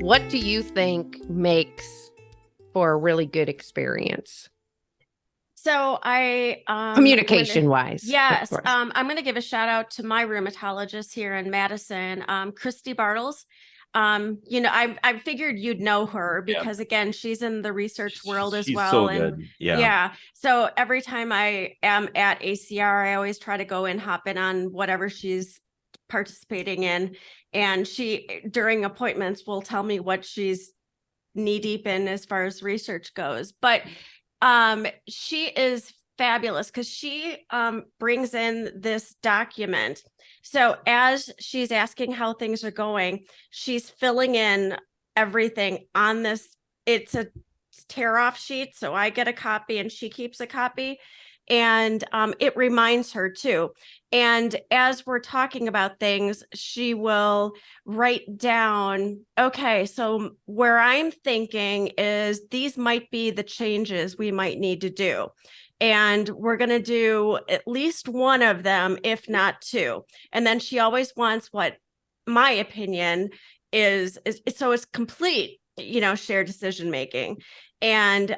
What do you think makes for a really good experience? So Communication wise, of yes, course. I'm gonna give a shout out to my rheumatologist here in Madison, Christy Bartles. I figured you'd know her Yeah. because again, she's in the research world as She's well. so And good. Yeah. yeah, so every time I am at ACR, I always try to go and hop in on whatever she's participating in. And she, during appointments, will tell me what she's knee deep in as far as research goes. But she is fabulous because she brings in this document. So as she's asking how things are going, she's filling in everything on this. It's a tear off sheet, so I get a copy and she keeps a copy, and it reminds her too. And as we're talking about things, she will write down, okay, so where I'm thinking is these might be the changes we might need to do. And we're going to do at least one of them, if not two. And then she always wants what my opinion is so it's complete, shared decision making. And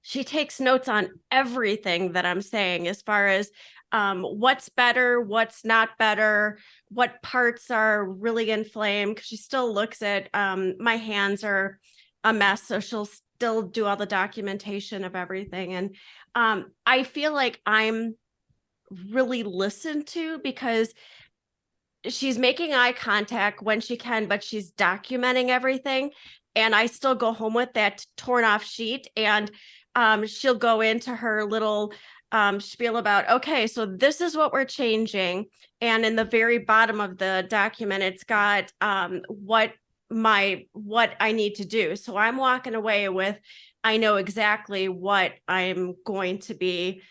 she takes notes on everything that I'm saying as far as what's better, what's not better, what parts are really inflamed. Because she still looks at my hands are a mess, so she'll still do all the documentation of everything. And I feel like I'm really listened to because she's making eye contact when she can, but she's documenting everything. And I still go home with that torn off sheet, and she'll go into her little spiel about, okay, so this is what we're changing. And in the very bottom of the document, it's got what I need to do. So I'm walking away with, I know exactly what I'm going to be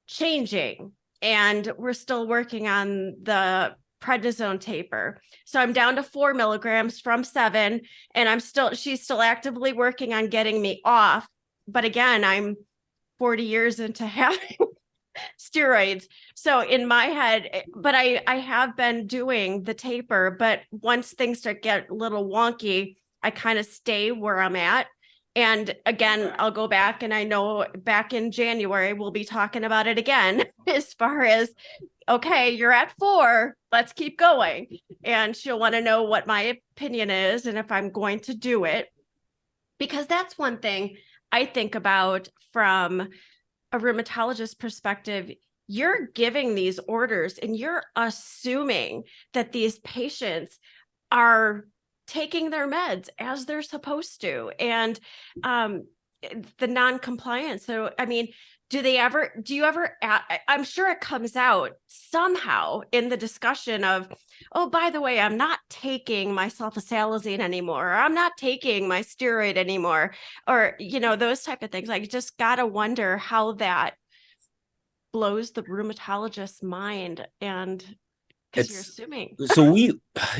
changing. And we're still working on the prednisone taper. So I'm down to 4 milligrams from 7, and she's still actively working on getting me off. But again, I'm 40 years into having steroids. So in my head, but I have been doing the taper, but once things start get a little wonky, I kind of stay where I'm at. And again, I'll go back, and I know back in January, we'll be talking about it again as far as, okay, you're at 4, let's keep going. And she'll want to know what my opinion is and if I'm going to do it. Because that's one thing I think about from a rheumatologist perspective. You're giving these orders and you're assuming that these patients are taking their meds as they're supposed to. And the non-compliance. So, I mean, do you ever, I'm sure it comes out somehow in the discussion of, oh, by the way, I'm not taking my sulfasalazine anymore, or I'm not taking my steroid anymore, or, those type of things. I just got to wonder how that blows the rheumatologist's mind. And because you're assuming. So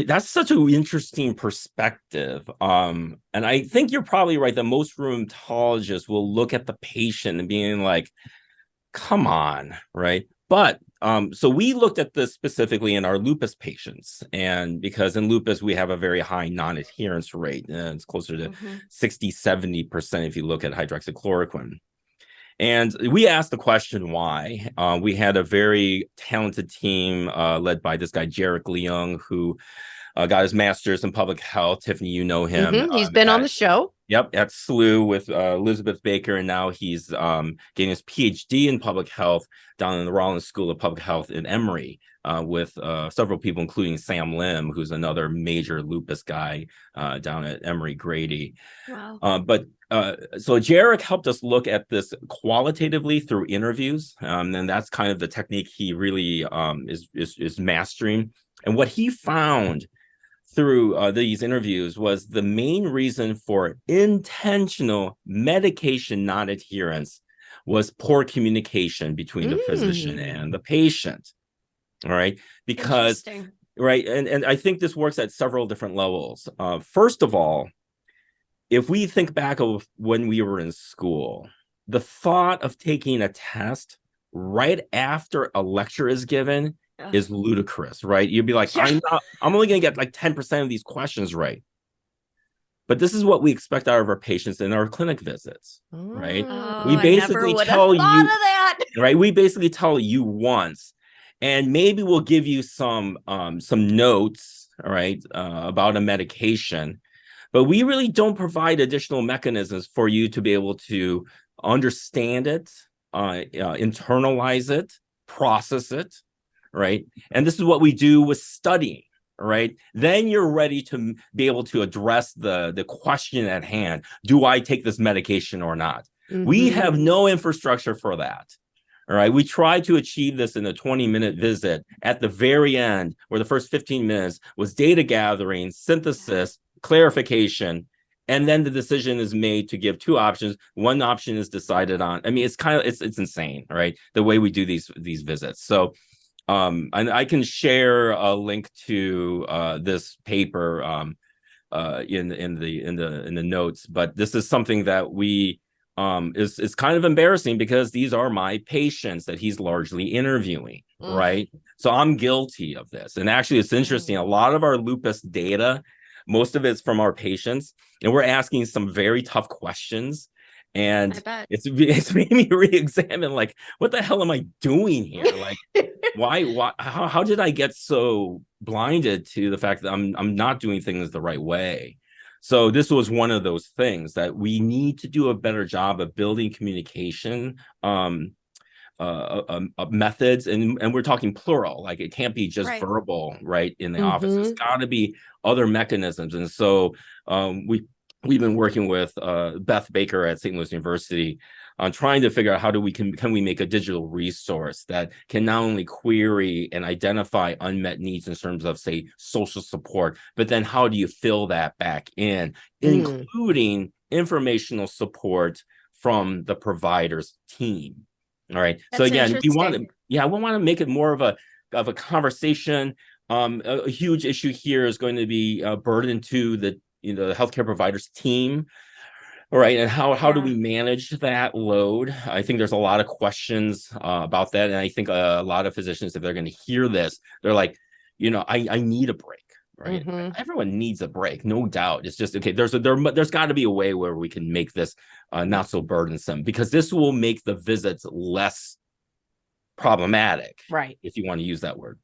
that's such an interesting perspective. And I think you're probably right that most rheumatologists will look at the patient and being like, come on, right? But so we looked at this specifically in our lupus patients, and because in lupus we have a very high non-adherence rate, and it's closer to 60-70% if you look at hydroxychloroquine. And we asked the question why. We had a very talented team led by this guy, Jarek Leung, who got his master's in public health. Tiffany, you know him. He's been on the show. Yep, at SLU with Elizabeth Baker, and now he's getting his PhD in public health down in the Rollins School of Public Health in Emory with several people, including Sam Lim, who's another major lupus guy down at Emory Grady. Wow. So Jarek helped us look at this qualitatively through interviews, and that's kind of the technique he really is mastering. And what he found through these interviews was the main reason for intentional medication non-adherence was poor communication between the physician and the patient. All right, because right, and I think this works at several different levels. First of all, if we think back of when we were in school, the thought of taking a test right after a lecture is given is ludicrous, right? You'd be like, I'm only going to get like 10% of these questions right. But this is what we expect out of our patients in our clinic visits, right? Oh, We I never basically would have tell thought you, of that. right? We basically tell you once, and maybe we'll give you some notes, all right, about a medication, but we really don't provide additional mechanisms for you to be able to understand it, internalize it, process it, right? And this is what we do with studying, right? Then you're ready to be able to address the question at hand. Do I take this medication or not? We have no infrastructure for that. All right. We try to achieve this in a 20-minute visit. At the very end, where the first 15 minutes was data gathering, synthesis, clarification, and then the decision is made to give two options. One option is decided on. I mean, it's insane, right? The way we do these visits. So and I can share a link to this paper in the notes, but this is something that we is kind of embarrassing because these are my patients that he's largely interviewing, right? So I'm guilty of this. And actually, it's interesting. A lot of our lupus data, most of it's from our patients, and we're asking some very tough questions. And it's made me re-examine, like, what the hell am I doing here? Like, why how did I get so blinded to the fact that I'm not doing things the right way? So this was one of those things that we need to do a better job of building communication methods, and we're talking plural, like it can't be just verbal, right, in the office. It's got to be other mechanisms. And so we've been working with Beth Baker at St. Louis University on trying to figure out how can we make a digital resource that can not only query and identify unmet needs in terms of, say, social support, but then how do you fill that back in, including informational support from the provider's team. All right. So again, we want to make it more of a conversation. A huge issue here is going to be a burden to the healthcare provider's team. All right. And how do we manage that load? I think there's a lot of questions about that. And I think a lot of physicians, if they're going to hear this, they're like, I need a break. Right. Everyone needs a break, no doubt. It's just, okay, there's got to be a way where we can make this not so burdensome, because this will make the visits less problematic. Right. If you want to use that word.